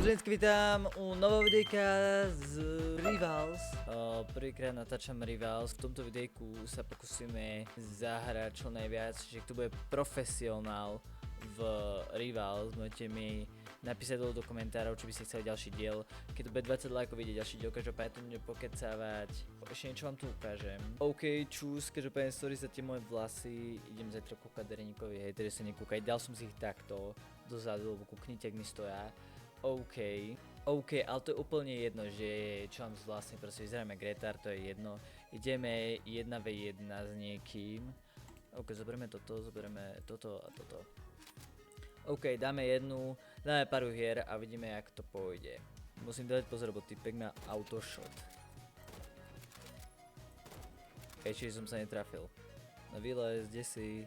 Zdravím, vítám u nového videjka z Rivals. Prvýkrát natáčam Rivals. V tomto videjku sa pokúsime zahrať čo najviac, že kto bude profesionál v Rivals. Môžete mi napísať do komentárov, či by ste chceli ďalší diel. Keď to bude 20 lajkov, vidieť ďalší diel, každopádne to bude pokecávať. Ešte niečo vám tu ukážem. OK, čus, každopádne sorry za tie moje vlasy. Idem zajtra kúkať Dereníkovi, hej, tedy sa nekúkať. Dal som si ich takto dozadu, lebo kúknite, ak mi stoja. OK, ale to je úplne jedno, že čo mám vlastne, proste vyzeráme Gretar, to je jedno. Ideme 1v1 s niekým. OK, zoberieme toto a toto. OK, dáme pár hier a vidíme, jak to pôjde. Musím dať pozor, lebo typek má autoshot. Čiže som sa netrafil. No vylez, kde si?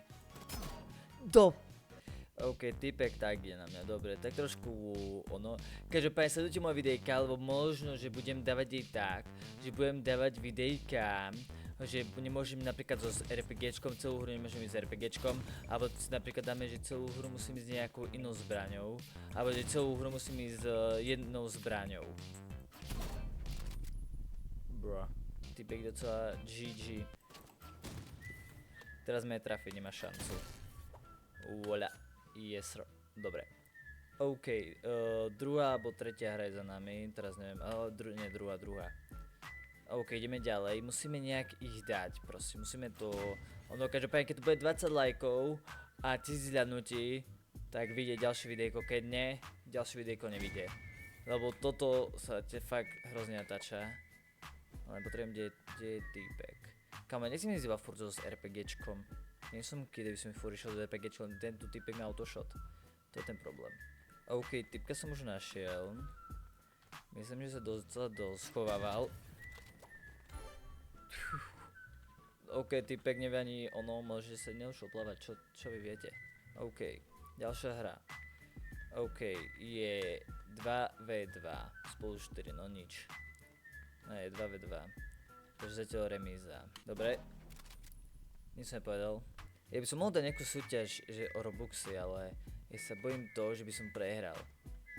OK, typek tak ide na mňa, dobre, tak trošku ono. Každopádne sledujte moje videjka, lebo možno, že budem dávať aj tak, že budem dávať videjka, že nemôžem napríklad so RPGčkom, celú hru nemôžem ísť s RPGčkom, alebo si napríklad dáme, že celú hru musím ísť s nejakou inou zbraňou, alebo že celú hru musím ísť s jednou zbraňou. Bro, typek docela GG. Teraz ma trafiť, nemá šancu. Voľa. Yes, dobre. OK, druhá alebo tretia hra je za nami, teraz neviem, nie, druhá. OK, ideme ďalej, musíme nejak ich dať, proste, musíme to, každopádne, keď to bude 20 lajkov a 1000 hľadnutí, tak vyjde ďalšie videjko, keď nie, ďalšie videjko nevyjde. Lebo toto sa te fakt hrozne natáča, ale potrebujem, kde je týpek. Kamo, nechci mi ísť iba furt s RPGčkom. Nie som kedy by som mi furt išiel do RPGčko, len tento typek má autoshot. To je ten problém. OK, typka som už našiel. Myslím, že sa docela schovával. OK, typek nevie ani ono, môže sa neušlo plávať, čo vy viete. OK, ďalšia hra. OK, je 2v2, spolu 4, no nič. No je 2v2. Takže zatiaľ remíza. Dobre. Nic som nepovedal. Ja by som mohol dať nejakú súťaž, že o Robuxy, ale ja sa bojím toho, že by som prehral.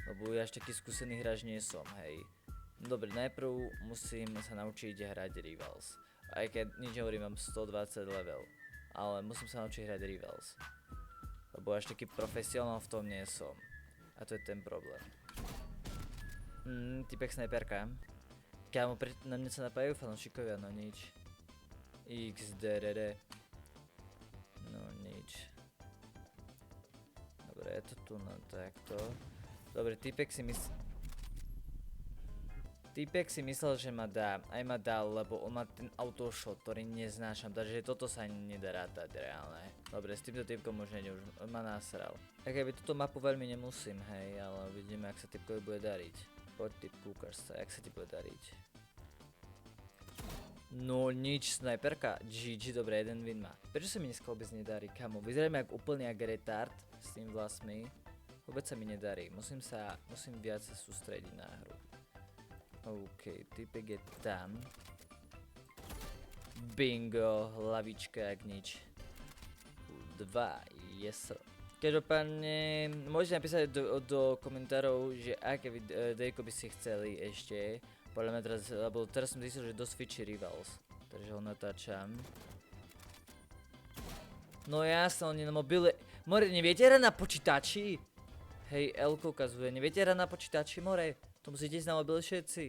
Lebo ja až taký skúsený hráč nie som, hej. No dobre, najprv musím sa naučiť hrať Rivals. Aj keď nič hovorím, mám 120 level. Ale musím sa naučiť hrať Rivals. Lebo až taký profesionál v tom nie som. A to je ten problém. Typek snajperka. Kámo, na mňa sa napájajú fanúšikovia, no nič. XDRD. No nič. Dobre, je to tu na takto. Dobre, týpek si myslel, že ma dá. Aj ma dal, lebo on má ten autoshot, ktorý neznášam. Takže toto sa ani nedá rátať reálne. Dobre, s týmto týpkom už nejde, už ma nasral. Tak aj túto mapu veľmi nemusím, hej, ale vidíme, ak sa týpkovi bude dariť. Poď typ, kúkaš sa, jak sa ti bude dariť. No nič, snajperka, GG, dobre, jeden win má. Prečo sa mi dneska vôbec nedarí, kamo? Vyzerám jak úplne jak retard s tým vlasmi. Vôbec sa mi nedarí, musím viac sa sústrediť na hru. OK, typek je tam. Bingo, hlavička jak nič. 2, yes. Každopádne, môžete napísať do komentárov, že aké videjko by ste chceli ešte. Podľa mňa teraz som zistil, že dosť fičí Rivals, takže ho natáčam. No jasne, on je na mobile. More, neviete hrať na počítači? Hej, Elko ukazuje, neviete hrať na počítači, more? To musíte ísť na mobile všetci.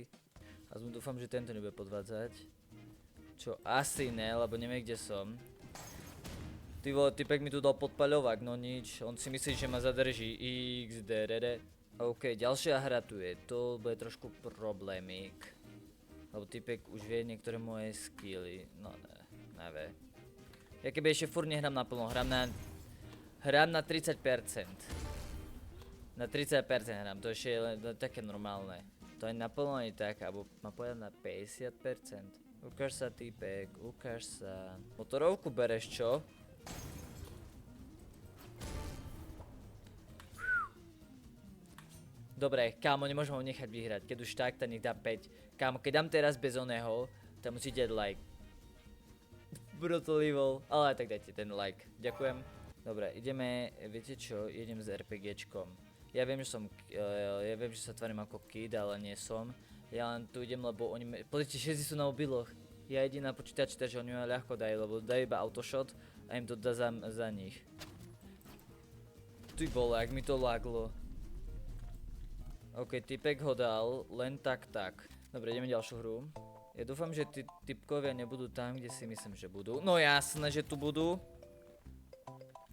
A dúfam, že tento nebude podvádzať. Čo, asi ne, lebo neviem, kde som. Ty vole, typek mi tu dal podpaľovák, no nič, on si myslí, že ma zadrží. XDRD. OK, ďalšia hra tu je, to bude trošku problémik. Lebo typek už vie niektoré moje skilly, no nevie. Ja keby ešte furt nehrám naplno, hrám na 30%. Na 30% hrám, to ešte je len také normálne. To aj naplno je tak, alebo má povedať na 50%. Ukáž sa typek, ukáž sa. Motorovku bereš čo? Dobre, kámo, nemôžem ho nechať vyhrať, keď už tak nech dá 5. Kámo, keď dám teraz bez oného, tam musíte dať like. Brutal evil, ale tak dajte ten like, ďakujem. Dobre, ideme, viete čo, idem s RPGčkom. Ja viem, že sa tvarím ako kid, ale nie som. Ja len tu idem, lebo oni, pozrite, všetci sú na mobiloch. Ja idem na počítači, takže oni ma ľahko dajú, lebo dajú iba autoshot a im to dá za nich. Ty vole, ak mi to laglo. OK, typek ho dal, len tak. Dobre, ideme ďalšiu hru. Ja dúfam, že tí typkovia nebudú tam, kde si myslím, že budú. No jasné, že tu budú.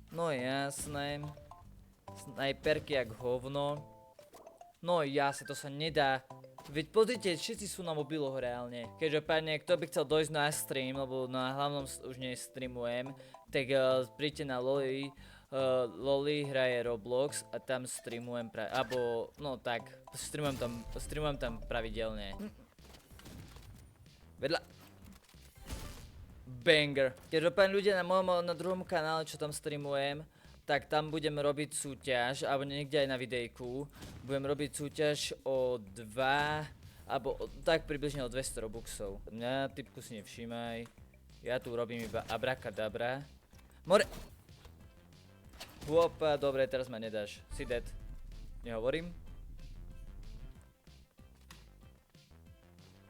No jasné. Snajperky jak hovno. No jasne, to sa nedá. Veď pozrite, všetci sú na mobiloch reálne. Každopádne, kto by chcel dojsť na stream, lebo na hlavnom už nestreamujem, tak príďte na Loli. Loli hraje Roblox a tam streamujem no tak, streamujem tam pravidelne. Vedľa. Banger. Každopádne ľudia na druhom kanále, čo tam streamujem, tak tam budem robiť súťaž, alebo niekde aj na videjku. Budem robiť súťaž o 2, alebo tak približne o 200 robuxov. Mňa typku si nevšímaj. Ja tu robím iba abrakadabra. More! Opa, dobre, teraz ma nedáš. Si dead. Nehovorím?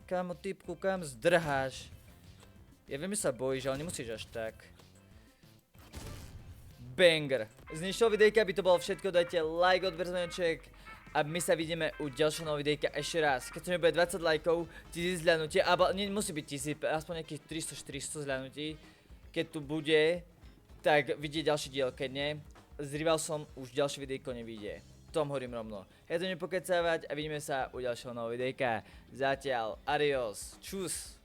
Kámo, typku, kam zdrháš? Ja viem, že sa bojíš, ale nemusíš až tak. Banger. Z dnešného videjka by to bolo všetko, dajte like, odber, zvoneček a my sa vidíme u ďalšieho nového videjka ešte raz. Keď sa mi bude 20 lajkov, 1000 zľadnutí, alebo nemusí byť 1000, aspoň nejakých 300-400 zľadnutí. Keď tu bude, tak vidieť ďalší diel, keď nie, z Rivalsom už ďalšie videjko nevidie. Tom hovorím rovno. Ja to nepokecávať a vidíme sa u ďalšieho nového videjka. Zatiaľ, adios, čus.